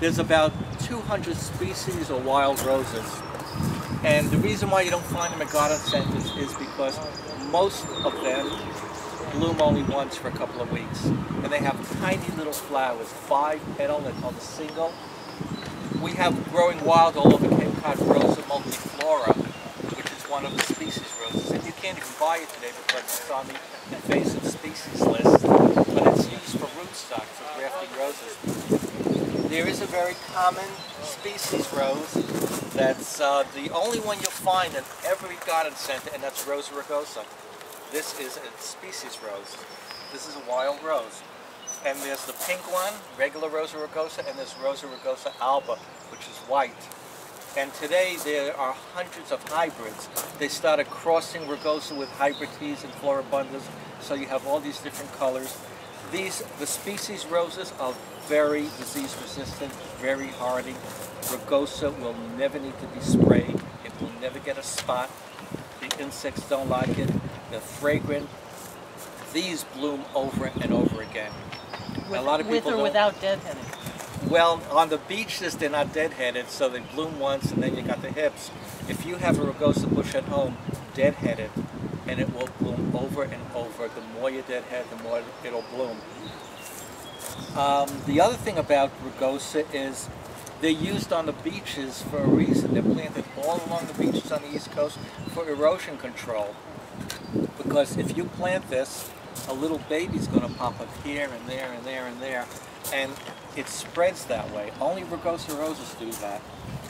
There's about 200 species of wild roses. And the reason why you don't find them at garden centers is because most of them bloom only once for a couple of weeks. And they have tiny little flowers, 5 petal, they're called a single. We have growing wild all over Cape Cod Rosa multiflora, which is one of the species roses. And you can't even buy it today because it's on the invasive species list, but it's used for rootstock, for grafting roses. There is a very common species rose that's the only one you'll find in every garden center, and that's Rosa rugosa. This is a species rose. This is a wild rose. And there's the pink one, regular Rosa rugosa, and there's Rosa rugosa alba, which is white. And today there are hundreds of hybrids. They started crossing rugosa with hybrid teas and floribundas, so you have all these different colors. The species roses are very disease resistant, very hardy. Rugosa will never need to be sprayed. It will never get a spot. The insects don't like it. They're fragrant. These bloom over and over again. With, a lot of people with or without deadheading? Well, on the beaches they're not deadheaded, so they bloom once and then you got the hips. If you have a rugosa bush at home, deadheaded, and it will bloom over and over. The more you deadhead, the more it'll bloom. The other thing about rugosa is they're used on the beaches for a reason. They're planted all along the beaches on the East Coast for erosion control. Because if you plant this, a little baby's going to pop up here and there and there and there, and it spreads that way. Only rugosa roses do that.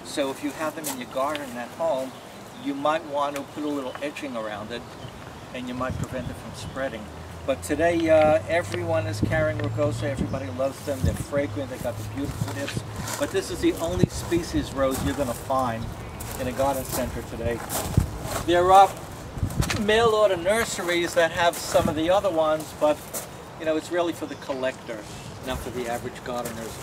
So if you have them in your garden at home, you might want to put a little edging around it, and you might prevent it from spreading. But today, everyone is carrying rugosa. Everybody loves them. They're fragrant. They got the beautiful hips. But this is the only species rose you're going to find in a garden center today. There are mail order nurseries that have some of the other ones, but you know, it's really for the collector, not for the average gardeners.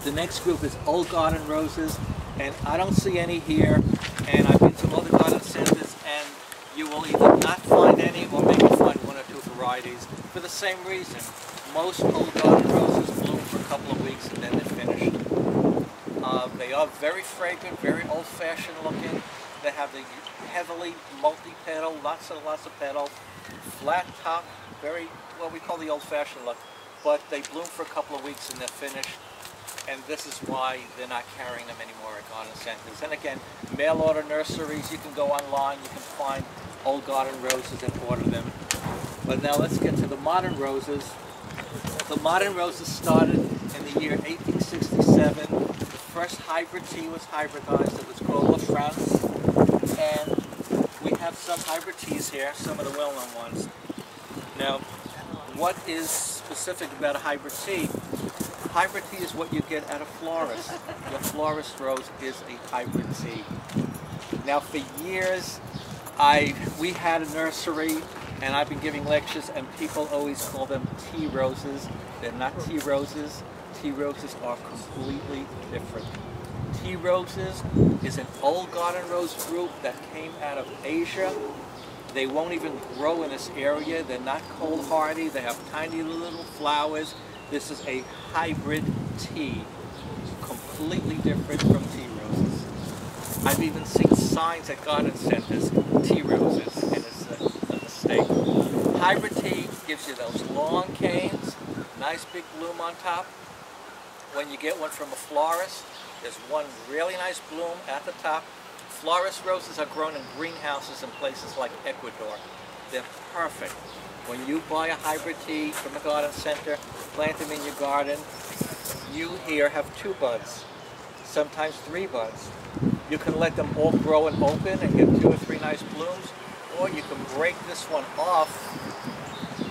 The next group is old garden roses, and I don't see any here. And I've been to all the garden centers, and you will either not find any or maybe find 1 or 2 varieties for the same reason. Most old garden roses bloom for a couple of weeks and then they're finished. They are very fragrant, very old-fashioned looking. They have the heavily multi-petal, lots and lots of petals, flat top, very what we call the old-fashioned look. But they bloom for a couple of weeks and they're finished. And this is why they're not carrying them anymore at garden centers. And again, mail order nurseries, you can go online, you can find old garden roses and order them. But now let's get to the modern roses. The modern roses started in the year 1867. The first hybrid tea was hybridized. It was called La France. And we have some hybrid teas here, some of the well-known ones. Now, what is specific about a hybrid tea? Hybrid tea is what you get at a florist. The florist rose is a hybrid tea. Now for years, we had a nursery and I've been giving lectures and people always call them tea roses. They're not tea roses. Tea roses are completely different. Tea roses is an old garden rose group that came out of Asia. They won't even grow in this area. They're not cold hardy. They have tiny little flowers. This is a hybrid tea, completely different from tea roses. I've even seen signs at garden centers, tea roses, and it's a mistake. Hybrid tea gives you those long canes, nice big bloom on top. When you get one from a florist, there's one really nice bloom at the top. Florist roses are grown in greenhouses in places like Ecuador. They're perfect. When you buy a hybrid tea from a garden center, plant them in your garden, you here have 2 buds, sometimes 3 buds. You can let them all grow and open and get 2 or 3 nice blooms, or you can break this one off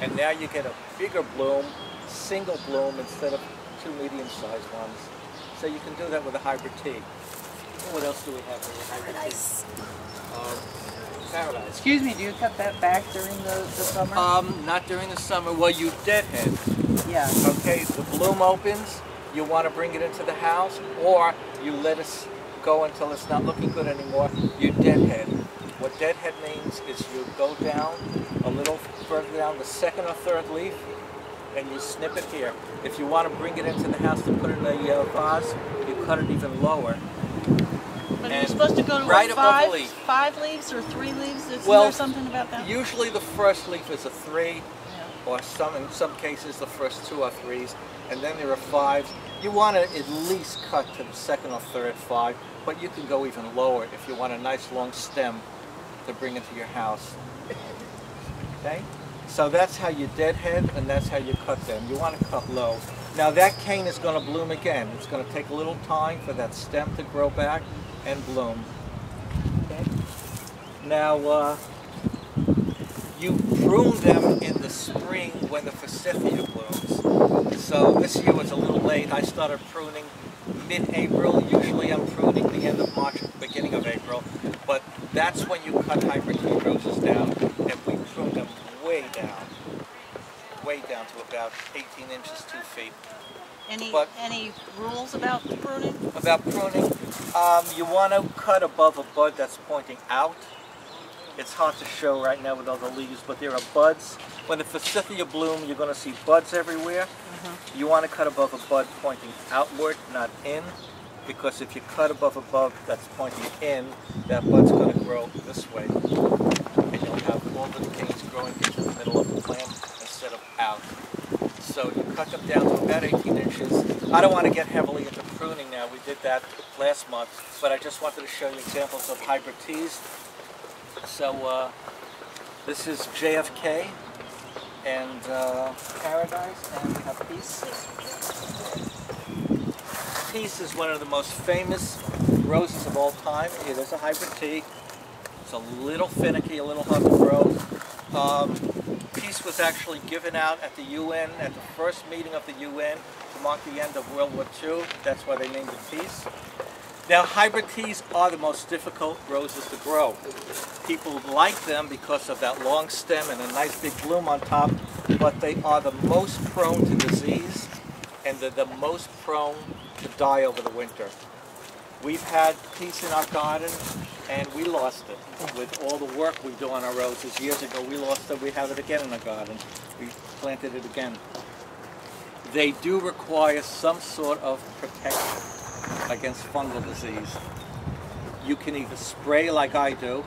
and now you get a bigger bloom, single bloom instead of 2 medium-sized ones. So you can do that with a hybrid tea. What else do we have for the hybrid tea? Paradise. Excuse me, do you cut that back during the summer? Not during the summer. Well, you deadhead. Yeah. Okay, the bloom opens, you want to bring it into the house, or you let it go until it's not looking good anymore, you deadhead. What deadhead means is you go down a little further down the 2nd or 3rd leaf, and you snip it here. If you want to bring it into the house to put it in a vase, you cut it even lower. But are you supposed to go to right a above the leaf. 5 leaves or 3 leaves? Isn't Well, there something about that? Usually the first leaf is a 3, Yeah. or in some cases the first 2 are 3s, and then there are 5s. You want to at least cut to the second or third 5, but you can go even lower if you want a nice long stem to bring into your house. Okay? So that's how you deadhead, and that's how you cut them. You want to cut low. Now that cane is going to bloom again. It's going to take a little time for that stem to grow back and bloom. Okay? Now you prune them in the spring when the forsythia blooms. So this year was a little late. I started pruning mid-April. Usually I'm pruning the end of March, beginning of April. But that's when you cut hybrid tea roses down, and we prune them way down to about 18 inches, 2 feet. Any rules about pruning? About pruning, you want to cut above a bud that's pointing out. It's hard to show right now with all the leaves, but there are buds. When the forsythia bloom, you're going to see buds everywhere. You want to cut above a bud pointing outward, not in, because if you cut above a bud that's pointing in, that bud's going to grow this way, and you'll have all the canes growing into the middle of the plant instead of out. So you cut them down to about 18 inches. I don't want to get heavily into pruning now. We did that last month, but I just wanted to show you examples of hybrid teas. So this is JFK and Paradise, and we have Peace. Peace is one of the most famous roses of all time. It is a hybrid tea. It's a little finicky, a little hard to grow. Peace was actually given out at the UN, at the first meeting of the UN to mark the end of World War II. That's why they named it Peace. Now, hybrid teas are the most difficult roses to grow. People like them because of that long stem and a nice big bloom on top, but they are the most prone to disease, and they're the most prone to die over the winter. We've had peace in our garden, and we lost it. With all the work we do on our roses, years ago we lost it, we have it again in our garden. We planted it again. They do require some sort of protection against fungal disease. You can either spray like I do,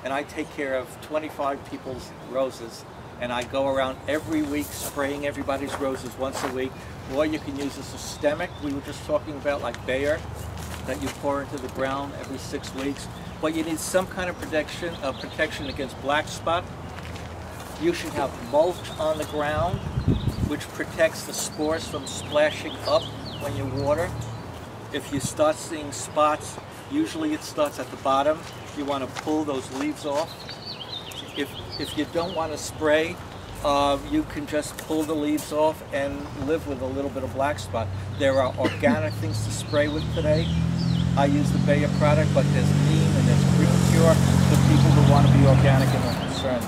and I take care of 25 people's roses, and I go around every week spraying everybody's roses once a week, or you can use a systemic, we were just talking about, like Bayer, that you pour into the ground every 6 weeks. But you need some kind of protection against black spot. You should have mulch on the ground, which protects the spores from splashing up when you water. If you start seeing spots, usually it starts at the bottom. You want to pull those leaves off. If you don't want to spray, you can just pull the leaves off and live with a little bit of black spot. There are organic things to spray with today. I use the Bayer product, but there's neem and there's green cure for people who want to be organic and are concerned.